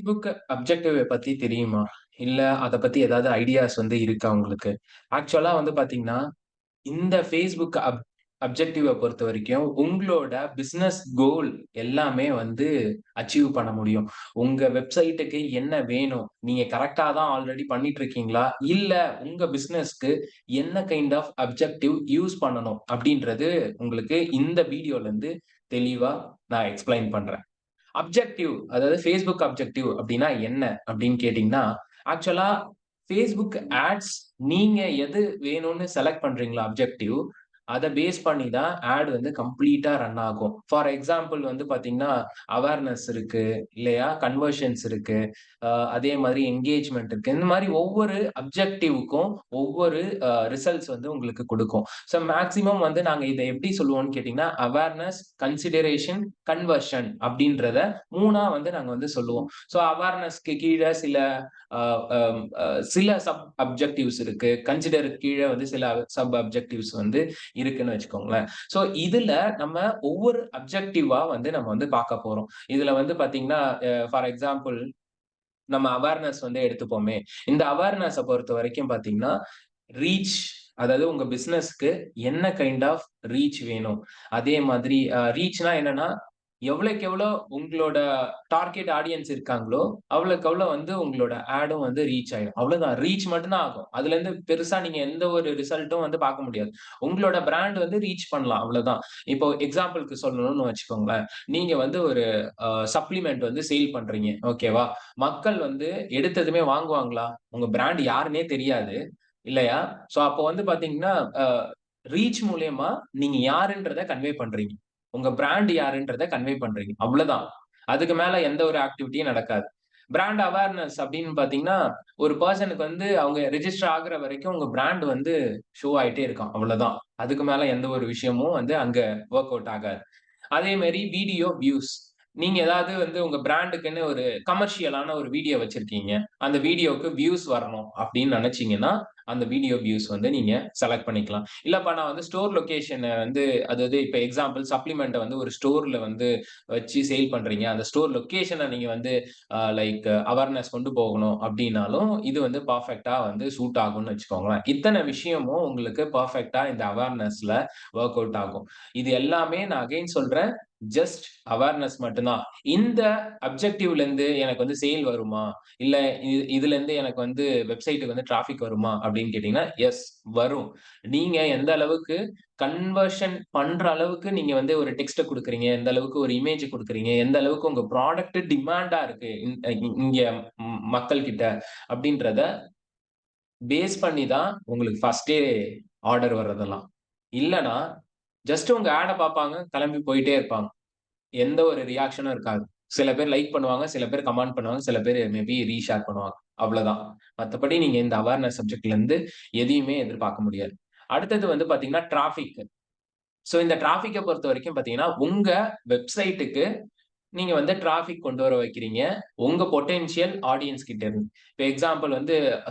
Facebook objective பத்தி தெரியுமா? இல்ல அத பத்தி ஏதாவது ஐடியாஸ் இருக்கா உங்களுக்கு? ஆக்சுவலா பார்த்தீங்கன்னா, இந்த Facebook அப்ஜெக்டிவ பொறுத்தவரைக்கும் உங்களோட பிசினஸ் கோல் எல்லாமே அச்சீவ் பண்ண முடியும். உங்க வெப்சைட்க்கு என்ன வேணும்? நீங்க கரெக்ட்டா தான் ஆல்ரெடி பண்ணிட்டு இருக்கீங்களா? இல்ல உங்க பிசினஸ்க்கு என்ன கைண்ட் ஆஃப் அப்ஜெக்டிவ் யூஸ் பண்ணணும்? அப்படின்றது உங்களுக்கு இந்த வீடியோல தெளிவா நான் எக்ஸ்ப்ளைன் பண்றேன். அப்ஜெக்டிவ் அதாவது Facebook அப்ஜெக்டிவ் அப்டின்னா என்ன? அப்டின்னு கேட்டீங்கன்னா, ஆக்சுவலா Facebook ஆட்ஸ் நீங்க எது வேணும்னு செலக்ட் பண்றீங்களோ அப்ஜெக்டிவ், அத பேஸ் பண்ணி தான் ஆட் கம்ப்ளீட்டா ரன் ஆகும். ஃபார் எக்ஸாம்பிள் பார்த்தீங்கன்னா, அவேர்னஸ் இருக்கு, இல்லையா? கன்வர்ஷன்ஸ் இருக்கு. அதே மாதிரி என்கேஜ்மென்ட் இருக்கு. இந்த மாரி ஒவ்வொரு அப்ஜெக்டிவ்க்கும் ஒவ்வொரு ரிசல்ட்ஸ் உங்களுக்கு குடுக்கும். ஸோ மேக்ஸிமம் நாங்க இத எப்படி சொல்லுவோம்னு கேட்டீங்கன்னா, அவேர்னஸ், கன்சிடரேஷன், கன்வர்ஷன் அப்படின்றத 3ஆ நாங்க சொல்லுவோம். ஸோ அவேர்னஸ்க்கு கீழ சில அ அம் அ சில சப் அப்ஜெக்டிவ்ஸ் இருக்கு. கன்சிடருக்கு கீழ சில சப் அப்ஜெக்டிவ்ஸ் இருக்குன்னு வச்சுக்கோங்களேன். ஸோ இதுல நம்ம ஒவ்வொரு அப்ஜெக்டிவா நம்ம பார்க்க போறோம். இதுல பார்த்தீங்கன்னா, ஃபார் எக்ஸாம்பிள் நம்ம அவேர்னஸ் எடுத்துப்போமே. இந்த அவேர்னஸ பொறுத்தவரைக்கும் பார்த்தீங்கன்னா, ரீச் அதாவது உங்க பிசினஸ்க்கு என்ன கைண்ட் ஆஃப் ரீச் வேணும்? அதே மாதிரி ரீச்னா என்னன்னா, எவ்வளவுக்கு எவ்வளோ உங்களோட டார்கெட் ஆடியன்ஸ் இருக்காங்களோ, அவ்வளவுக்கு அவ்வளோ உங்களோட ஆடும் ரீச் ஆயிடும். அவ்வளவுதான். ரீச் மட்டும் தான் ஆகும். அதுலருந்து பெருசா நீங்க எந்த ஒரு ரிசல்ட்டும் பார்க்க முடியாது. உங்களோட பிராண்ட் ரீச் பண்ணலாம். அவ்வளவுதான். இப்போ எக்ஸாம்பிள்க்கு சொல்லணும்னு வச்சுக்கோங்களேன். நீங்க ஒரு சப்ளிமெண்ட் சேல் பண்றீங்க. ஓகேவா? மக்கள் எடுத்ததுமே வாங்குவாங்களா? உங்க பிராண்ட் யாருன்னே தெரியாது. இல்லையா? சோ அப்போ பார்த்தீங்கன்னா, அ ரீச் மூலியமா நீங்க யாருன்றத கன்வே பண்றீங்க. உங்க பிராண்ட் யாருன்றத கன்வே பண்றீங்க. அவ்வளதான். அதுக்கு மேல எந்த ஒரு ஆக்டிவிட்டியும் நடக்காது. பிராண்ட் அவேர்னஸ் அப்படின்னு பார்த்தீங்கன்னா, ஒரு பெர்சனுக்கு அவங்க ரிஜிஸ்டர் ஆகுற வரைக்கும் உங்க பிராண்ட் ஷோ ஆயிட்டே இருக்கும். அவ்வளதான். அதுக்கு மேல எந்த ஒரு விஷயமும் அங்க வொர்க் அவுட் ஆகாது. அதே மாரி வீடியோ வியூஸ். நீங்க ஏதாவது உங்க பிராண்டுக்குன்னு ஒரு கமர்ஷியலான ஒரு வீடியோ வச்சிருக்கீங்க. அந்த வீடியோக்கு வியூஸ் வரணும் அப்படின்னு நெனச்சீங்கன்னா, அந்த வீடியோ வியூஸ் நீங்க செலக்ட் பண்ணிக்கலாம். இல்லப்பா நான் ஸ்டோர் லொகேஷன அதாவது இப்ப எக்ஸாம்பிள் சப்ளிமெண்ட்ட ஒரு ஸ்டோர்ல வச்சு சேல் பண்றீங்க. அந்த ஸ்டோர் லொகேஷன நீங்க லைக் அவேர்னஸ் கொண்டு போகணும் அப்படின்னாலும், இது பெர்ஃபெக்ட்டா சூட் ஆகும்னு வச்சுக்கோங்களேன். இத்தன விஷயமும் உங்களுக்கு பெர்ஃபெக்ட்டா இந்த அவேர்னஸ்ல வொர்க் அவுட் ஆகும். இது எல்லாமே நான் அகைன் சொல்றேன். ஜஸ்ட் அவேர்னஸ் மட்டும் தான். இந்த அப்ஜெக்டிவ்ல இருந்து எனக்கு சேல் வருமா? இல்ல இதுலருந்து எனக்கு வெப்சைட்க்கு டிராபிக் வருமா? அப்படின்னு கேட்டீங்கன்னா, எஸ் வரும். நீங்க எந்த அளவுக்கு கன்வர்ஷன் பண்ற அளவுக்கு நீங்க ஒரு டெக்ஸ்ட்ட குடுக்குறீங்க, எந்த அளவுக்கு ஒரு இமேஜ் குடுக்குறீங்க, எந்த அளவுக்கு உங்க ப்ராடக்ட் டிமாண்டா இருக்கு இங்க மக்கள் கிட்ட அப்படின்றத பேஸ் பண்ணி தான் உங்களுக்கு ஃபர்ஸ்ட்டே ஆர்டர் வர்றதெல்லாம். இல்லன்னா, ஜஸ்ட் உங்க ஆட பார்ப்பாங்க, கிளம்பி போயிட்டே இருப்பாங்க. எந்த ஒரு ரியாக்ஷனும் இருக்காது. சில பேர் லைக் பண்ணுவாங்க, சில பேர் கமெண்ட் பண்ணுவாங்க, சில பேர் மேபி ரீஷேர் பண்ணுவாங்க. அவ்வளதான். மத்தபடி நீங்க இந்த அவேர்னஸ் சப்ஜெக்ட்ல இருந்து எதையுமே எதிர்பார்க்க முடியாது. அடுத்தது பார்த்தீங்கன்னா, டிராபிக். சோ இந்த டிராபிக்க பொறுத்தவரைக்கும் பார்த்தீங்கன்னா, உங்க வெப்சைட்க்கு நீங்க டிராபிக் கொண்டு வர வைக்கிறீங்க. உங்க பொட்டன்ஷியல் ஆடியன்ஸ் கிட்ட இருந்து. இப்ப எக்ஸாம்பிள்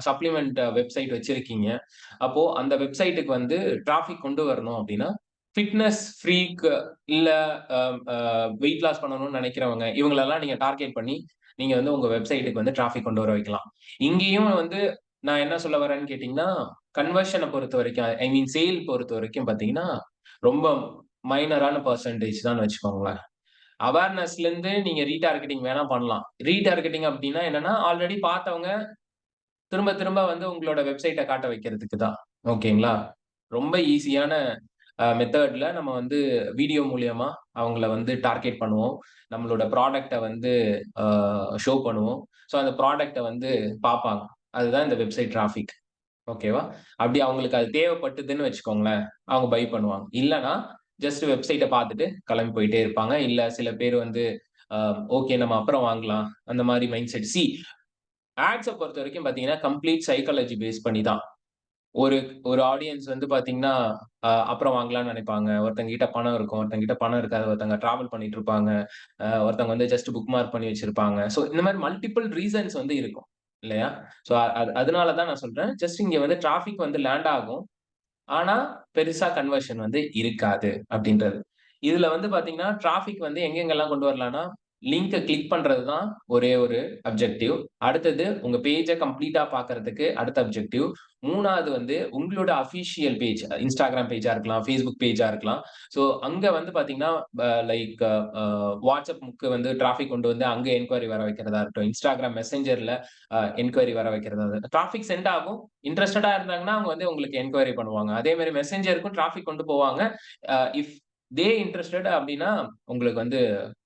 சப்ளிமெண்ட் வெப்சைட் வச்சிருக்கீங்க. அப்போ அந்த வெப்சைட்க்கு டிராபிக் கொண்டு வரணும் அப்டின்னா, ஃபிட்னஸ் ஃப்ரீக் இல்ல அ அ வெயிட் லாஸ் பண்ணணும்னு நெனைக்கிறவங்க, இவங்களெல்லாம் நீங்க டார்கெட் பண்ணி, நீங்க உங்க வெப்சைட்க்கு டிராபிக் கொண்டு வர வைக்கலாம். இங்கேயும் நான் என்ன சொல்ல வரேன்னு கேட்டீங்கன்னா, கன்வர்ஷன பொறுத்தவரைக்கும், ஐ மீன் சேல் பொறுத்தவரைக்கும் பார்த்தீங்கன்னா, ரொம்ப மைனரான பெர்சன்டேஜ் தான்னு வச்சுக்கோங்களேன். அவேர்னஸ்ல இருந்து நீங்க ரீடார்கெட்டிங் வேணா பண்ணலாம். ரீடார்கெட்டிங் அப்டின்னா என்னன்னா, ஆல்ரெடி பார்த்தவங்க திரும்ப திரும்ப உங்களோட வெப்சைட்ட காட்ட வைக்கிறதுக்கு தான். ஓகேங்களா? ரொம்ப ஈசியான மெத்தட்ல நம்ம வீடியோ மூலியமா அவங்கள டார்கெட் பண்ணுவோம். நம்மளோட ப்ராடக்ட்ட அ ஷோ பண்ணுவோம். ஸோ அந்த ப்ராடக்ட்ட பார்ப்பாங்க. அதுதான் இந்த வெப்சைட் டிராபிக். ஓகேவா? அப்படி அவங்களுக்கு அது தேவைப்பட்டதுன்னு வச்சுக்கோங்களேன், அவங்க பை பண்ணுவாங்க. இல்லன்னா, ஜஸ்ட் வெப்சைட்ட பார்த்துட்டு கிளம்பி போயிட்டே இருப்பாங்க. இல்ல சில பேர் அ ஓகே நம்ம அப்புறம் வாங்கலாம். அந்த மாரி மைண்ட் செட். ஆட்ஸ பொறுத்தவரைக்கும் பார்த்தீங்கன்னா, கம்ப்ளீட் சைக்காலஜி பேஸ் பண்ணி தான். ஒரு ஒரு ஆடியன்ஸ் பார்த்தீங்கன்னா, அப்புறம் வாங்கலாம்னு நெனைப்பாங்க. ஒருத்தங்க கிட்ட பணம் இருக்கும். ஒருத்தங்க கிட்ட பணம் இருக்காது. ஒருத்தங்க டிராவல் பண்ணிட்டு இருப்பாங்க. ஒருத்தவங்க ஜஸ்ட் புக் மார்க் பண்ணி வச்சிருப்பாங்க. ஸோ இந்த மாரி மல்டிபிள் ரீசன்ஸ் இருக்கும். இல்லையா? ஸோ அதனால தான் நான் சொல்றேன். ஜஸ்ட் இங்க டிராபிக் லேண்ட் ஆகும். ஆனா, பெருசா கன்வர்ஷன் இருக்காது அப்படின்றது. இதுல பார்த்தீங்கன்னா, டிராபிக் எங்கெங்கெல்லாம் கொண்டு வரலாம்னா, லிங்க கிளிக் பண்றது தான் ஒரே ஒரு அப்ஜெக்டிவ். அடுத்தது உங்க பேஜ கம்ப்ளீட்டா பார்க்கறதுக்கு அடுத்த அப்ஜெக்டிவ். 3வது வந்து உங்களோட அபிஷியல் பேஜ், Instagram பேஜா இருக்கலாம், Facebook பேஜா இருக்கலாம். ஸோ அங்க வந்து பார்த்தீங்கன்னா, லைக் WhatsAppக்கு வந்து டிராஃபிக் கொண்டு வந்து அங்க என்குயரி வர வைக்கிறதா இருக்கட்டும். Instagram மெசேஞ்சர்ல என்குயரி வர வைக்கிறதா டிராஃபிக் சென்ட் ஆகும். இன்ட்ரஸ்டடா இருந்தாங்கன்னா, அவங்க வந்து உங்களுக்கு என்குயரி பண்ணுவாங்க. அதே மாரி மெசேஞ்சருக்கும் டிராஃபிக் கொண்டு போவாங்க. இஃப் தே இன்ட்ரஸ்டட் அப்டின்னா, உங்களுக்கு வந்து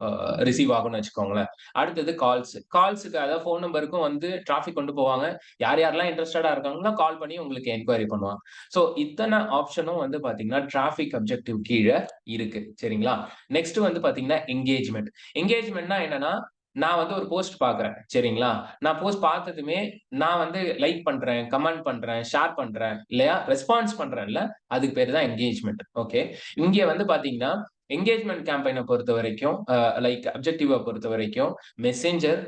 அ ரிசீவ் ஆகும்னு வச்சுக்கோங்களேன். அடுத்தது கால்ஸ். கால்ஸ்க்கு அதாவது ஃபோன் நம்பருக்கும் வந்து டிராஃபிக் கொண்டு போவாங்க. யார் யாரெல்லாம் இன்ட்ரஸ்டடா இருக்காங்களோ கால் பண்ணி உங்களுக்கு என்குயரி பண்ணுவாங்க. ஸோ இத்தன ஆப்ஷனும் வந்து பார்த்தீங்கன்னா, டிராஃபிக் அப்ஜெக்டிவ் கீழ இருக்கு. சரிங்களா? நெக்ஸ்ட் வந்து பார்த்தீங்கன்னா, என்கேஜ்மென்ட். என்கேஜ்மென்ட்னா என்னன்னா, நான் வந்து ஒரு போஸ்ட் பார்க்குறேன். சரிங்களா? நான் போஸ்ட் பார்த்ததுமே, நான் வந்து லைக் பண்றேன், கமெண்ட் பண்றேன், ஷேர் பண்றேன் இல்லையா? ரெஸ்பான்ஸ் பண்றேன்ல, அதுக்கு பேரு தான் என்கேஜ்மென்ட். ஓகே. இங்க வந்து பார்த்தீங்கன்னா, என்கேஜ்மென்ட் கேம்பெயின பொறுத்தவரைக்கும், லைக் அப்ஜெக்டிவ பொறுத்தவரைக்கும், மெசேஞ்சர்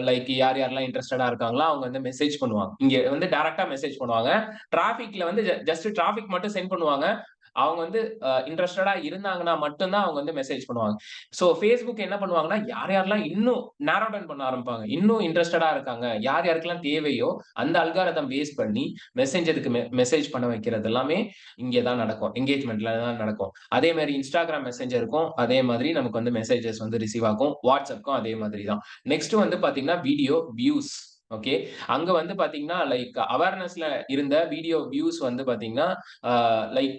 லைக் யார் யாரெல்லாம் இன்ட்ரஸ்டடா இருக்காங்களோ, அவங்க வந்து மெசேஜ் பண்ணுவாங்க. இங்க வந்து டைரக்ட்டா மெசேஜ் பண்ணுவாங்க. டிராபிக்ல வந்து ஜஸ்ட் டிராபிக் மட்டும் சென்ட் பண்ணுவாங்க. அவங்க வந்து இன்ட்ரஸ்டடா இருந்தாங்கன்னா மட்டும் தான் அவங்க வந்து மெசேஜ் பண்ணுவாங்க. சோ Facebook என்ன பண்ணுவாங்கன்னா, யார் யாரெல்லாம் இன்னும் நேரோ டவுன் பண்ண ஆரம்பிப்பாங்க. இன்னும் இன்ட்ரஸ்டடா இருக்காங்க. யார் யாருக்கெல்லாம் தேவையோ அந்த அல்காரிதம் பேஸ் பண்ணி மெசேஞ்சருக்கு மெசேஜ் பண்ண வைக்கிறது எல்லாமே இங்க தான் நடக்கும். என்கேஜ்மென்ட்ல தான் நடக்கும். அதே மாரி Instagram மெசேஞ்சருக்கும் அதே மாதிரி நமக்கு வந்து மெசேஜஸ் வந்து ரிசீவ் ஆகும். WhatsAppக்கும் அதே மாதிரி தான். நெக்ஸ்ட் வந்து பாத்தீங்கன்னா, வீடியோ வியூஸ். ஓகே. அங்க வந்து பாத்தீங்கன்னா, லைக் அவேர்னஸ்ல இருந்த வீடியோ வியூஸ் வந்து பாத்தீங்கன்னா, லைக்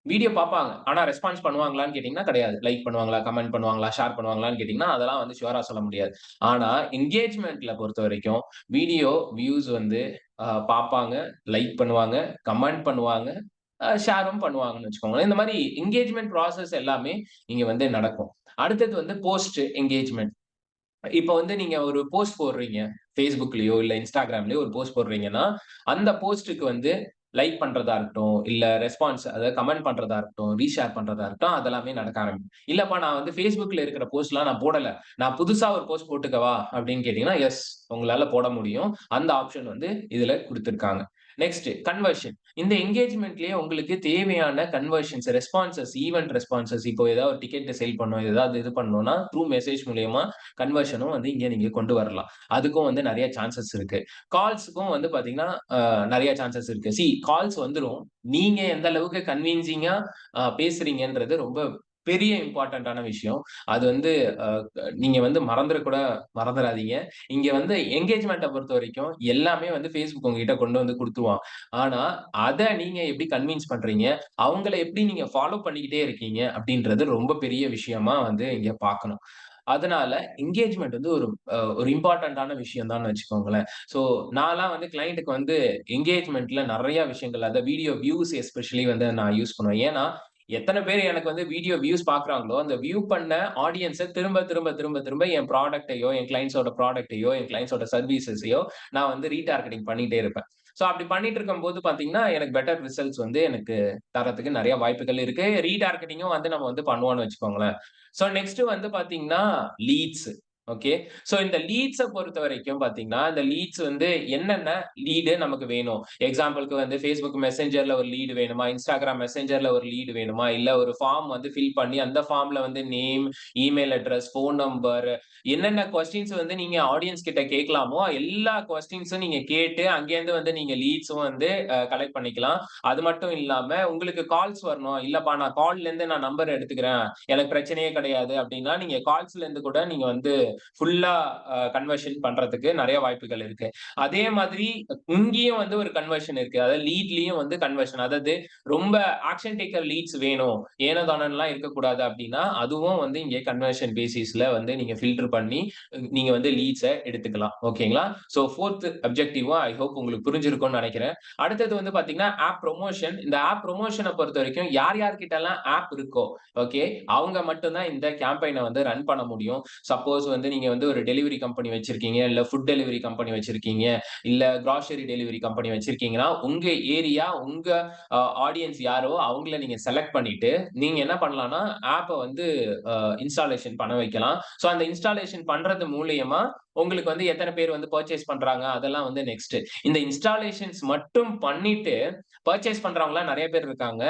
வீடியோ பார்ப்பாங்க. ஆனா ரெஸ்பான்ஸ் பண்ணுவாங்களான்னு கேட்டீங்கன்னா கிடையாது. லைக் பண்ணுவாங்களா? கமெண்ட் பண்ணுவாங்களா? ஷேர் பண்ணுவாங்களான்னு கேட்டீங்கன்னா, அதெல்லாம் வந்து ஷூரா சொல்ல முடியாது. ஆனா என்கேஜ்மென்ட்ல பொறுத்தவரைக்கும் வீடியோ வியூஸ் வந்து பார்ப்பாங்க, லைக் பண்ணுவாங்க, கமெண்ட் பண்ணுவாங்க, ஷேரும் பண்ணுவாங்கன்னு வச்சுக்கோங்களேன். இந்த மாரி என்கேஜ்மென்ட் ப்ராசஸ் எல்லாமே இங்க வந்து நடக்கும். அடுத்தது வந்து போஸ்ட் என்கேஜ்மென்ட். இப்ப வந்து நீங்க ஒரு போஸ்ட் போடுறீங்க. Facebookலயோ, இல்ல Instagramலயோ ஒரு போஸ்ட் போடுறீங்கன்னா, அந்த போஸ்ட்க்கு வந்து லைக் பண்றதா இருக்கட்டும், இல்ல ரெஸ்பான்ஸ் அதாவது கமெண்ட் பண்றதா இருக்கட்டும், ரீஷேர் பண்றதா இருக்கட்டும், அதெல்லாமே நடக்க ஆரம்பிக்கும். இல்லப்பா நான் வந்து Facebookல இருக்கிற போஸ்ட்லாம் நான் போடல. நான் புதுசா ஒரு போஸ்ட் போட்டுக்கவா? அப்படின்னு கேட்டீங்கன்னா, எஸ் உங்களால போட முடியும். அந்த ஆப்ஷன் வந்து இதுல குடுத்திருக்காங்க. Next conversion. இந்த என்கேஜ்மென்ட்லயே உங்களுக்கு தேவையான கன்வர்ஷன்ஸ், ரெஸ்பான்ஸஸ், ஈவன்ட் ரெஸ்பான்ஸஸ் இப்போ ஏதாவது ஒரு டிக்கெட் சேல் பண்ணணும், ஏதாவது இது பண்ணணும்னா த்ரூ மெசேஜ் மூலியமா கன்வர்ஷனும் வந்து இங்க நீங்க கொண்டு வரலாம். அதுக்கும் வந்து நெறைய சான்சஸ் இருக்கு. கால்ஸ்க்கும் வந்து பார்த்தீங்கன்னா, நெறைய சான்சஸ் இருக்கு. கால்ஸ் வந்துரும். நீங்க எந்த அளவுக்கு கன்வின்சிங்கா பேசுறீங்கன்றது ரொம்ப பெரிய இம்பார்ட்டன்ட்டான விஷயம். அது வந்து அ நீங்க வந்து மறந்துறாதீங்க. இங்க வந்து என்கேஜ்மென்ட்ட பொறுத்தவரைக்கும் எல்லாமே வந்து Facebook உங்ககிட்ட கொண்டு வந்து குடுத்துருவான். ஆனா, அத நீங்க எப்படி கன்வின்ஸ் பண்றீங்க? அவங்கள எப்படி நீங்க ஃபாலோ பண்ணிக்கிட்டே இருக்கீங்க? அப்படின்றது ரொம்ப பெரிய விஷயமா வந்து இங்க பார்க்கணும். அதனால என்கேஜ்மென்ட் வந்து ஒரு இம்பார்ட்டன்ட்டான விஷயம் தான்னு வச்சுக்கோங்களேன். ஸோ நான்லாம் வந்து கிளையன்ட்க்கு வந்து என்கேஜ்மென்ட்ல நெறைய விஷயங்கள் அத வீடியோ வியூஸ் எஸ்பெஷலி வந்து நான் யூஸ் பண்ணுவேன். ஏன்னா, எத்தன பேர் எனக்கு வந்து வீடியோ வியூஸ் பார்க்குறாங்களோ, அந்த வியூ பண்ண ஆடியன்ஸ திரும்ப என் ப்ராடக்ட்டையோ, என் கிளையண்ட்ஸோட ப்ராடக்ட்டையோ, என் கிளையண்ட்ஸோட சர்வீசஸையோ நான் வந்து ரீடார்கெட்டிங் பண்ணிட்டே இருப்பேன். ஸோ அப்படி பண்ணிட்டு இருக்கும்போது பார்த்தீங்கன்னா, எனக்கு பெட்டர் ரிசல்ட்ஸ் வந்து எனக்கு தர்றதுக்கு நெறைய வாய்ப்புகள் இருக்கு. ரீடார்கெட்டிங்கும் வந்து நம்ம வந்து பண்ணுவோம்னு வச்சுக்கோங்களேன். ஸோ நெக்ஸ்ட் வந்து பார்த்தீங்கன்னா, லீட்ஸ். ஓகே. ஸோ இந்த லீட்ஸ பொறுத்தவரைக்கும் பார்த்தீங்கன்னா, இந்த லீட்ஸ் வந்து என்னென்ன லீடு நமக்கு வேணும். எக்ஸாம்பிள்க்கு வந்து Facebook மெசேஞ்சர்ல ஒரு லீடு வேணுமா? Instagram மெசேஞ்சர்ல ஒரு லீடு வேணுமா? இல்ல ஒரு ஃபார்ம் வந்து ஃபில் பண்ணி அந்த ஃபார்ம்ல வந்து name, email address, phone number என்னென்ன கொஸ்டின்ஸ் வந்து நீங்க ஆடியன்ஸ் கிட்ட கேட்கலாமோ, எல்லா கொஸ்டின்ஸும் நீங்க கேட்டு அங்கேருந்து வந்து நீங்க லீட்ஸும் வந்து கலெக்ட் பண்ணிக்கலாம். அது மட்டும் இல்லாம உங்களுக்கு கால்ஸ் வரணும். இல்லப்பா நான் கால்லேருந்து நான் நம்பர் எடுத்துக்கிறேன். எனக்கு பிரச்சனையே கிடையாது அப்படின்னா, நீங்க கால்ஸ்ல இருந்து கூட நீங்க வந்து ஃபுல்லா கன்வர்ஷன் பண்றதுக்கு நெறைய வாய்ப்புகள் இருக்கு. அதே மாதிரி இங்கேயும் வந்து ஒரு கன்வர்ஷன் இருக்கு. அதாவது லீட்லயும் வந்து கன்வர்ஷன். அதாவது ரொம்ப ஆக்ஷன் டேக்கர் லீட்ஸ் வேணும். ஏனோ தானோன்லாம் இருக்கக்கூடாது அப்படின்னா, அதுவும் வந்து இங்கே கன்வர்ஷன் பேசிஸ்ல வந்து நீங்க ஃபில்டர் பண்ணி நீங்க வந்து லீட்ஸ எடுத்துக்கலாம். ஓகேங்களா? ஸோ 4த் அப்ஜெக்டிவும் ஐ ஹோப் உங்களுக்கு புரிஞ்சிருக்கும்னு நெனைக்கிறேன். அடுத்தது வந்து பார்த்தீங்கன்னா, ஆப் ப்ரமோஷன். இந்த ஆப் ப்ரமோஷன பொறுத்தவரைக்கும் யார் யார்கிட்டலாம் ஆப் இருக்கோ, ஓகே. அவங்க மட்டும் தான் இந்த கேம்பெயின வந்து ரன் பண்ண முடியும். சப்போஸ் வந்து நீங்க வந்து ஒரு டெலிவரி கம்பெனி வச்சிருக்கீங்க, இல்ல ஃபுட் டெலிவரி கம்பெனி வச்சிருக்கீங்க, இல்ல கிராசரி டெலிவரி கம்பெனி வச்சிருக்கீங்கன்னா, உங்க ஏரியா, உங்க ஆடியன்ஸ் யாரோ அவங்கள நீங்க செலக்ட் பண்ணிட்டு, நீங்க என்ன பண்ணலாம்னா, ஆப்ப வந்து இன்ஸ்டாலேஷன் பண்ண வைக்கலாம். சோ அந்த இன்ஸ்டாலேஷன் பண்றது மூலியமா உங்களுக்கு வந்து எத்தன பேர் வந்து பர்ச்சேஸ் பண்றாங்க, அதெல்லாம் வந்து நெக்ஸ்ட். இந்த இன்ஸ்டாலேஷன்ஸ் மட்டும் பண்ணிட்டு, பர்ச்சேஸ் பண்றவங்கலாம் நெறைய பேர் இருக்காங்க.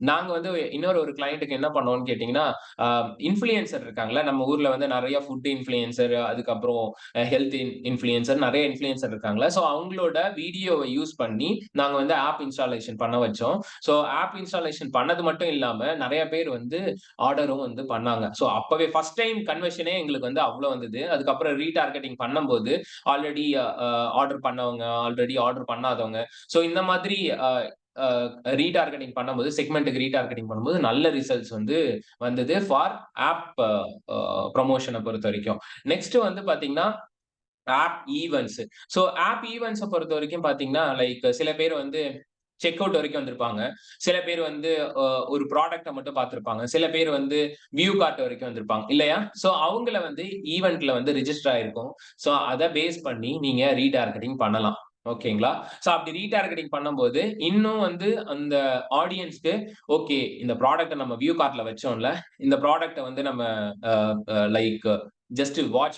நாங்க வந்து இன்னொரு ஒரு கிளையன்ட்க்கு என்ன பண்ணோம்னு கேட்டீங்கன்னா, அ இன்ஃப்ளூயன்சர் இருக்காங்கல்ல, நம்ம ஊர்ல வந்து நெறைய ஃபுட் இன்ஃப்ளூயன்சர், அதுக்கப்புறம் ஹெல்த் இன்ஃப்ளூயன்சர் நெறைய இன்ஃப்ளூயன்சர் இருக்காங்கல்ல. ஸோ அவங்களோட வீடியோவ யூஸ் பண்ணி, நாங்க வந்து ஆப் இன்ஸ்டாலேஷன் பண்ண வச்சோம். ஸோ ஆப் இன்ஸ்டாலேஷன் பண்ணது மட்டும் இல்லாம, நெறைய பேர் வந்து ஆர்டரும் வந்து பண்ணாங்க. ஸோ அப்பவே ஃபர்ஸ்ட் டைம் கன்வர்ஷனே எங்களுக்கு வந்து அவ்ளோ வந்தது. அதுக்கப்புறம் ரீடார்கெட்டிங் பண்ணும்போது, ஆல்ரெடி ஆர்டர் பண்ணவங்க, ஆல்ரெடி ஆர்டர் பண்ணாதவங்க. ஸோ இந்த மாதிரி அ அ ரீடார்கெட்டிங் பண்ணும்போது, செக்மென்ட்க்கு ரீடார்கெட்டிங் பண்ணும்போது நல்ல ரிசல்ட்ஸ் வந்து வந்தது ஃபார் ஆப் புரமோஷன பொறுத்தவரைக்கும். நெக்ஸ்ட் வந்து பார்த்தீங்கன்னா, ஆப் ஈவன்ட்ஸ். ஸோ ஆப் ஈவன்ட்ஸ பொறுத்தவரைக்கும் பார்த்தீங்கன்னா, லைக் சில பேர் வந்து செக் அவுட் வரைக்கும் வந்திருப்பாங்க. சில பேர் வந்து அ ஒரு ப்ராடக்ட்ட மட்டும் பார்த்திருப்பாங்க. சில பேர் வந்து வியூ கார்ட் வரைக்கும் வந்திருப்பாங்க. இல்லையா? ஸோ அவங்கள வந்து ஈவென்ட்ல வந்து ரிஜிஸ்டர் ஆயிருக்கும். ஸோ அத பேஸ் பண்ணி நீங்க ரீடார்கெட்டிங் பண்ணலாம். ஓகேங்களா? ஸோ அப்படி ரீடார்கெட்டிங் பண்ணும்போது, இன்னும் வந்து அந்த ஆடியன்ஸ்க்கு ஓகே இந்த ப்ராடக்ட்ட நம்ம வியூ கார்ட்ல வச்சோம்ல. இந்த ப்ராடக்ட்ட வந்து நம்ம அ லைக் ஜஸ்ட் வாட்ச்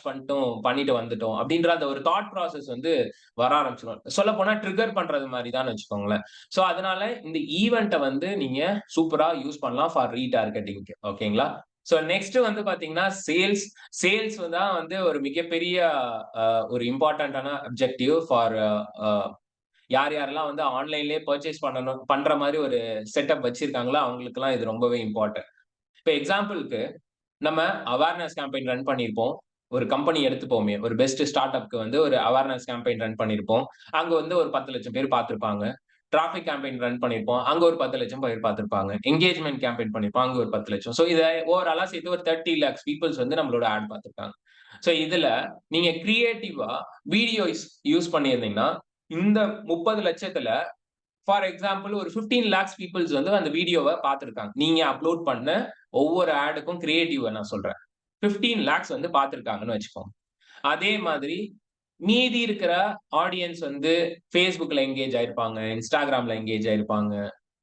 பண்ணிட்டு வந்துட்டோம். அப்படின்ற அந்த ஒரு தாட் ப்ராசஸ் வந்து வர ஆரம்பிச்சுரும். சொல்லப்போனா ட்ரிக்கர் பண்றது மாரி தான்னு வச்சுக்கோங்களேன். சோ, அதனால இந்த ஈவென்ட்ட வந்து நீங்க சூப்பரா யூஸ் பண்ணலாம் ஃபார் ரீடார்கெட்டிங்க்கு. ஓகேங்களா? சோ, நெக்ஸ்ட் வந்து பாத்தீங்கன்னா, சேல்ஸ். சேல்ஸ் தான் வந்து ஒரு மிகப்பெரிய அ ஒரு இம்பார்ட்டன்டான அப்ஜெக்டிவ் ஃபார் அ யார் யாரெல்லாம் வந்து ஆன்லைன்லயே பர்ச்சேஸ் பண்ற மாரி ஒரு செட்டப் வச்சிருக்காங்களோ, அவங்களுக்கெல்லாம் இது ரொம்பவே இம்பார்ட்டன்ட். இப்ப எக்ஸாம்பிள்க்கு நம்ம அவேர்னஸ் கேம்பெயின் ரன் பண்ணியிருப்போம். ஒரு கம்பெனி எடுத்துப்போமே, ஒரு பெஸ்ட் ஸ்டார்ட் அப்க்கு வந்து ஒரு அவேர்னஸ் கேம்பெயின் ரன் பண்ணியிருப்போம். அங்க வந்து ஒரு 10,00,000 பேர் பார்த்திருப்பாங்க. டிராஃபிக் கேம்பெயின் ரன் பண்ணியிருப்போம். அங்க ஒரு 10,00,000 பேர் பார்த்திருப்பாங்க. என்கேஜ்மென்ட் கேம்பெயின் பண்ணியிருப்போம். அங்க ஒரு 10,00,000. சோ இத ஓவராலா சேர்த்து ஒரு 30 லேக்ஸ் பீப்பிள்ஸ் வந்து நம்மளோட ஆட் பார்த்திருக்காங்க. சோ இதுல நீங்க கிரியேட்டிவா வீடியோஸ் யூஸ் பண்ணியிருந்தீங்கன்னா, இந்த 30,00,000த்துல ஃபார் எக்ஸாம்பிள் ஒரு 15 லேக்ஸ் பீப்பிள்ஸ் வந்து அந்த வீடியோவ பார்த்திருக்காங்க. நீங்க அப்லோட் பண்ண ஒவ்வொரு ஆடுக்கும் கிரியேட்டிவ் நான் சொல்றேன். 15 லேக்ஸ் வந்து பார்த்திருக்காங்கன்னு வச்சுக்கோங்க. அதே மாதிரி மீதி இருக்கிற ஆடியன்ஸ் வந்து Facebookல என்கேஜ் ஆயிருப்பாங்க, Instagramல என்கேஜ் ஆயிருப்பாங்க.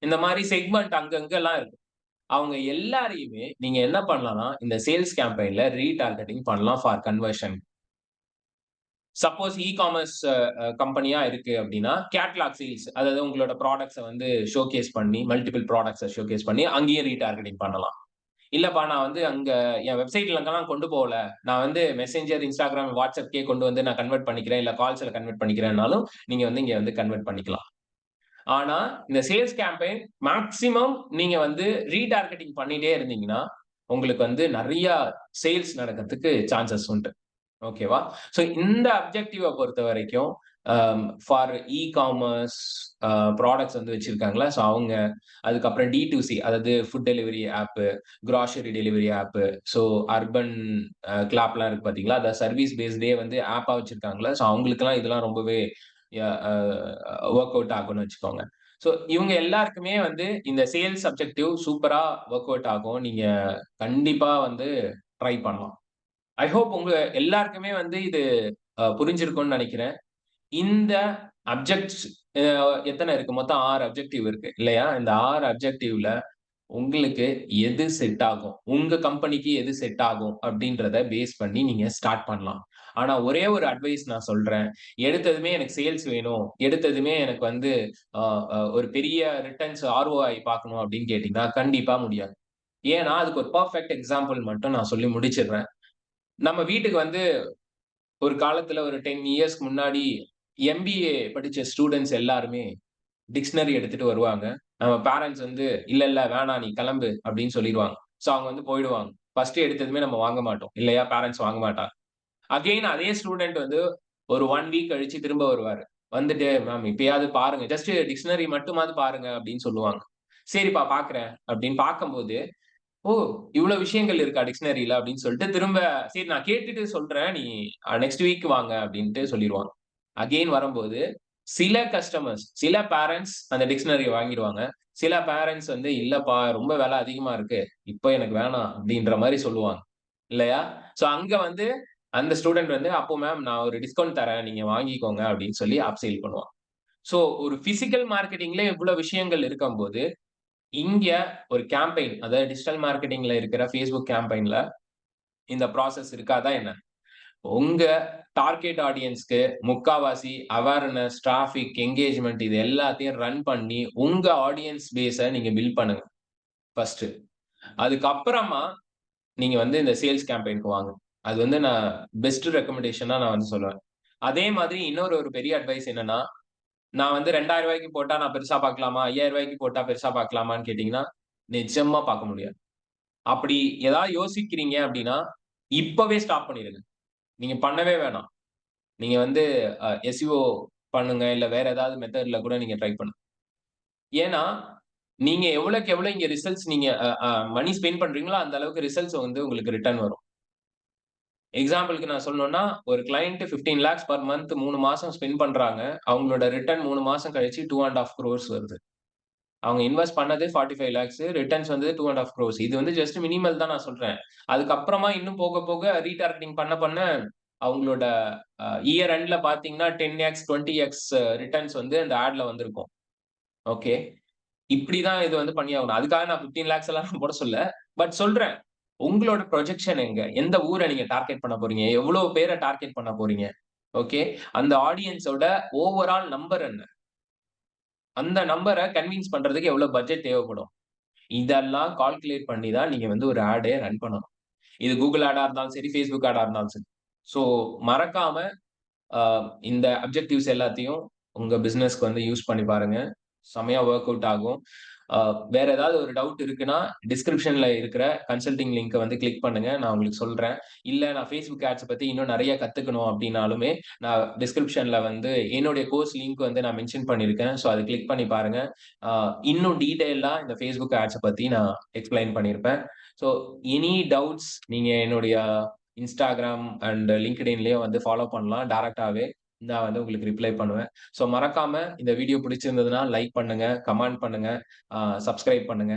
இந்த மாரி செக்மென்ட் அங்கங்கலாம் இருக்கு. அவங்க எல்லாரையுமே நீங்க என்ன பண்ணலாம்னா, இந்த சேல்ஸ் கேம்பெயின்ல ரீடார்கெட்டிங் பண்ணலாம் ஃபார் கன்வர்ஷன். சப்போஸ் இ-காமர்ஸ் கம்பெனியா இருக்கு அப்டின்னா, கேட்டலாக் சேல்ஸ் அதாவது உங்களோட ப்ராடக்ட்ஸ வந்து ஷோகேஸ் பண்ணி, மல்டிபிள் ப்ராடக்ட்ஸ ஷோகேஸ் பண்ணி அங்கேயே ரீடார்கெட்டிங் பண்ணலாம். இல்லப்பா நான் வந்து அங்க என் வெப்சைட்லலாம் கொண்டு போகல. நான் வந்து மெசேஞ்சர், Instagram, WhatsAppக்கே கொண்டு வந்து நான் கன்வெர்ட் பண்ணிக்கிறேன். இல்ல கால்ஸ்ல கன்வெர்ட் பண்ணிக்கிறேன்னாலும், நீங்க வந்து இங்க வந்து கன்வெர்ட் பண்ணிக்கலாம். ஆனா, இந்த சேல்ஸ் கேம்பெயின் மேக்ஸிமம் நீங்க வந்து ரீடார்கெட்டிங் பண்ணிட்டே இருந்தீங்கன்னா, உங்களுக்கு வந்து நெறைய சேல்ஸ் நடக்கிறதுக்கு சான்சஸ் உண்டு. ஓகேவா? சோ இந்த அப்ஜெக்டிவ பொறுத்தவரைக்கும், ஃபார் இ-காமர்ஸ் அ ப்ராடக்ட்ஸ் வந்து வச்சிருக்காங்களா, சோ அவங்க, அதுக்கப்புறம் டி2சி அதாவது food delivery app, grocery delivery app, so Urban கிளாப்லாம் இருக்கு பார்த்தீங்களா? அத சர்வீஸ் பேஸ்டே வந்து ஆப்பா வச்சிருக்காங்கல்ல. சோ அவங்களுக்கெல்லாம் இதெல்லாம் ரொம்பவே ய அ வொர்க் அவுட் ஆகும்னு வச்சுக்கோங்க. சோ இவங்க எல்லாருக்குமே வந்து இந்த சேல்ஸ் அப்ஜெக்டிவ் சூப்பரா வொர்க் அவுட் ஆகும். நீங்க கண்டிப்பா வந்து ட்ரை பண்ணலாம். ஐ ஹோப் உங்க எல்லாருக்குமே வந்து இது புரிஞ்சிருக்கும்னு நெனைக்கிறேன். இந்த அப்ஜெக்ட்ஸ் அ எத்தன இருக்கு? மொத்தம் 6 அப்ஜெக்டிவ் இருக்கு இல்லையா? இந்த 6 அப்ஜெக்டிவ்ல உங்களுக்கு எது செட் ஆகும்? உங்க கம்பெனிக்கு எது செட் ஆகும்? அப்படின்றத பேஸ் பண்ணி நீங்க ஸ்டார்ட் பண்ணலாம். ஆனா ஒரே ஒரு அட்வைஸ் நான் சொல்றேன். எடுத்ததுமே எனக்கு சேல்ஸ் வேணும். எடுத்ததுமே எனக்கு வந்து அ அ ஒரு பெரிய ரிட்டர்ன்ஸ் ROI பார்க்கணும் அப்படின்னு கேட்டீங்கன்னா, கண்டிப்பா முடியாது. ஏன்னா, அதுக்கு ஒரு பெர்ஃபெக்ட் எக்ஸாம்பிள் மட்டும் நான் சொல்லி முடிச்சிடுறேன். நம்ம வீட்டுக்கு வந்து ஒரு காலத்துல ஒரு 10 இயர்ஸ்க்கு முன்னாடி எம்பிஏ படிச்ச ஸ்டூடண்ட்ஸ் எல்லாருமே டிக்ஷனரி எடுத்துட்டு வருவாங்க. நம்ம பேரன்ட்ஸ் வந்து, "இல்ல, இல்ல வேணாம் நீ கிளம்பு" அப்படின்னு சொல்லிருவாங்க. சோ அவங்க வந்து போயிடுவாங்க. ஃபர்ஸ்ட் எடுத்ததுமே நம்ம வாங்க மாட்டோம். இல்லையா? பேரன்ட்ஸ் வாங்க மாட்டாங்க. அகைன் அதே ஸ்டூடண்ட் வந்து ஒரு 1 வீக் கழிச்சு திரும்ப வருவாரு. வந்துட்டு, "மேம் இப்பயாவது பாருங்க. ஜஸ்ட் டிக்ஷனரி மட்டுமாவது பாருங்க" அப்படின்னு சொல்லுவாங்க. "சரிப்பா பார்க்கிறேன்" அப்படின்னு பார்க்கும்போது ஓ! இவ்ளோ விஷயங்கள் இருக்கா டிக்ஷனரில அப்படின்னு சொல்லிட்டு திரும்ப சரி நான் கேட்டுட்டு சொல்றேன். நீ நெக்ஸ்ட் வீக் வாங்க அப்படின்ட்டு சொல்லிருவாங்க. அகைன் வரும்போது சில கஸ்டமர்ஸ், சில பேரன்ட்ஸ் அந்த டிக்ஷனரிய வாங்கிருவாங்க. சில பேரன்ட்ஸ் வந்து இல்லப்பா ரொம்ப விலை அதிகமா இருக்கு. இப்ப எனக்கு வேணாம் அப்படின்ற மாரி சொல்லுவாங்க. இல்லையா? சோ அங்க வந்து அந்த ஸ்டூடண்ட் வந்து அப்போ மேம் நான் ஒரு டிஸ்கவுண்ட் தரேன். நீங்க வாங்கிக்கோங்க அப்படின்னு சொல்லி அப்செல் பண்ணுவான். சோ ஒரு பிசிக்கல் மார்க்கெட்டிங்ல இவ்ளோ விஷயங்கள் இருக்கும்போது இங்க ஒரு கேம்பெயின் அதாவது டிஜிட்டல் மார்க்கெட்டிங்ல இருக்கிற Facebook கேம்பெயின்ல இந்த ப்ராசஸ் இருக்காதா என்ன? உங்க டார்கெட் ஆடியன்ஸ்க்கு முக்காவாசி அவேர்னஸ், டிராபிக், என்கேஜ்மென்ட் இது எல்லாத்தையும் ரன் பண்ணி உங்க ஆடியன்ஸ் பேஸ நீங்க பில்ட் பண்ணுங்க ஃபர்ஸ்ட். அதுக்கப்புறமா நீங்க வந்து இந்த சேல்ஸ் கேம்பெயின்க்கு வாங்க. அது வந்து நான் பெஸ்ட் ரெக்கமெண்டேஷனா நான் வந்து சொல்லுவேன். அதே மாதிரி ஒரு பெரிய அட்வைஸ் என்னன்னா, நான் வந்து ரூ. 2000 போட்டா நான் பெருசா பார்க்கலாமா? ரூ. 5000 போட்டா பெருசா பார்க்கலாமான்னு கேட்டீங்கன்னா, நிச்சயமா பார்க்க முடியாது. அப்படி ஏதாவது யோசிக்கிறீங்க அப்படின்னா, இப்பவே ஸ்டாப் பண்ணிடுங்க. நீங்க பண்ணவே வேணாம். நீங்க வந்து எஸ்இஓ பண்ணுங்க. இல்ல வேற ஏதாவது மெத்தட்ல கூட நீங்க ட்ரை பண்ணுங்க. ஏன்னா, நீங்க எவ்வளவுக்கு எவ்வளவு இங்க ரிசல்ட்ஸ் நீங்க அ அ மனி ஸ்பெண்ட் பண்றீங்களோ, அந்த அளவுக்கு ரிசல்ட்ஸ் வந்து உங்களுக்கு ரிட்டர்ன் வரும். எக்ஸாம்பிள்க்கு நான் சொல்லணும்னா, ஒரு கிளையன்ட் 15 லேக்ஸ் பெர் மந்த் 3 மாசம் ஸ்பெண்ட் பண்றாங்க. அவங்களோட ரிட்டர்ன் 3 மாசம் கழிச்சு 2.5 crores வருது. அவங்க இன்வெஸ்ட் பண்ணது 45 லேக்ஸ் ரிட்டர்ன்ஸ் வந்து 2.5 crores. இது வந்து ஜஸ்ட் மினிமல் தான் நான் சொல்றேன். அதுக்கப்புறமா இன்னும் போக போக ரீடார்கெட்டிங் பண்ண பண்ண அவங்களோட இயர் எண்ட்ல பார்த்தீங்கன்னா 10x, 20x ரிட்டர்ன்ஸ் வந்து அந்த ஆட்ல வந்திருக்கும். ஓகே. இப்படிதான் இது வந்து பண்ணியாகணும். அதுக்காக நான் 15 லேக்ஸ் எல்லாம் நான் போட சொல்லல. பட் சொல்றேன். உங்களோட ப்ரொஜெக்ஷன் எங்க? எந்த ஊர நீங்க டார்கெட் பண்ண போறீங்க? எவ்வளவு பேர டார்கெட் பண்ண போறீங்க? ஓகே. அந்த ஆடியன்ஸோட ஓவரால் நம்பர் என்ன? அந்த நம்பர கன்வின்ஸ் பண்றதுக்கு எவ்வளவு பட்ஜெட் தேவைப்படும்? இதெல்லாம் கால்குலேட் பண்ணி தான் நீங்க வந்து ஒரு ஆடே ரன் பண்ணணும். இது Google ஆடா இருந்தாலும் சரி, Facebook ஆடா இருந்தாலும் சரி. ஸோ மறக்காம அ இந்த அப்ஜெக்டிவ்ஸ் எல்லாத்தையும் உங்க பிசினஸ்க்கு வந்து யூஸ் பண்ணி பாருங்க. செம்மையா வொர்க் அவுட் ஆகும். அ வேற ஏதாவது ஒரு டவுட் இருக்குன்னா, டிஸ்கிரிப்ஷன்ல இருக்கிற கன்சல்டிங் லிங்க்க வந்து கிளிக் பண்ணுங்க. நான் உங்களுக்கு சொல்றேன். இல்ல நான் Facebook ஆட்ஸ் பத்தி இன்னும் நெறைய கத்துக்கணும் அப்டின்னாலுமே, நான் டிஸ்கிரிப்ஷன்ல வந்து என்னுடைய கோர்ஸ் லிங்க் வந்து நான் மென்ஷன் பண்ணியிருக்கேன். ஸோ அத கிளிக் பண்ணி பாருங்க. அ இன்னும் டீட்டெயிலா இந்த Facebook ஆட்ஸ பத்தி நான் எக்ஸ்ப்ளைன் பண்ணியிருப்பேன். ஸோ எனி டவுட்ஸ் நீங்க என்னுடைய Instagram அண்ட் LinkedInலயும் வந்து ஃபாலோ பண்ணலாம். டைரக்ட்டாவே நான் வந்து உங்களுக்கு ரிப்ளை பண்ணுவேன். ஸோ மறக்காம இந்த வீடியோ பிடிச்சிருந்ததுன்னா லைக் பண்ணுங்க, கமெண்ட் பண்ணுங்க, சப்ஸ்கிரைப் பண்ணுங்க.